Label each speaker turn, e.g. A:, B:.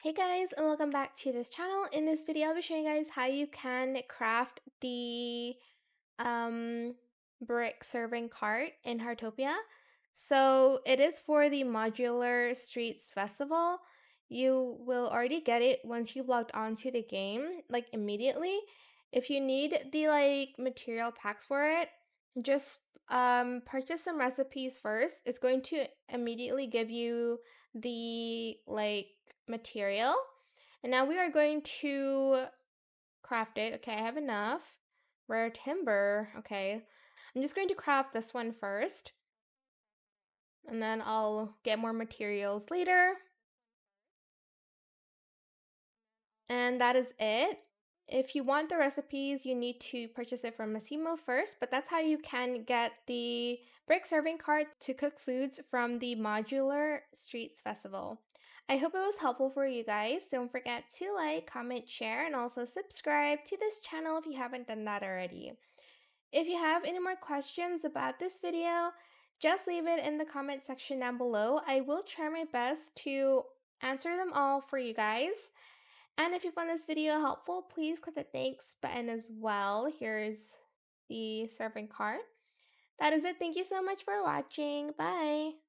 A: Hey guys, and welcome back to this channel. In this video, I'll be showing you guys how you can craft the um, brick serving cart in Heartopia. So it is for the Modular Streets Festival. You will already get it once you've logged onto the game, like immediately. If you need the material packs for it, just purchase some recipes first. It's going to immediately give you the material. And now we are going to craft it. Okay, I have enough. Rare timber. Okay. I'm just going to craft this one first, and then I'll get more materials later. And that is it. If you want the recipes, you need to purchase it from Massimo first, but that's how you can get the brick serving cart to cook foods from the Modular Streets Festival. I hope it was helpful for you guys. Don't forget to like, comment, share, and also subscribe to this channel if you haven't done that already. If you have any more questions about this video, just leave it in the comment section down below. I will try my best to answer them all for you guys. And if you found this video helpful, please click the thanks button as well. Here's the serving cart. That is it. Thank you so much for watching. Bye.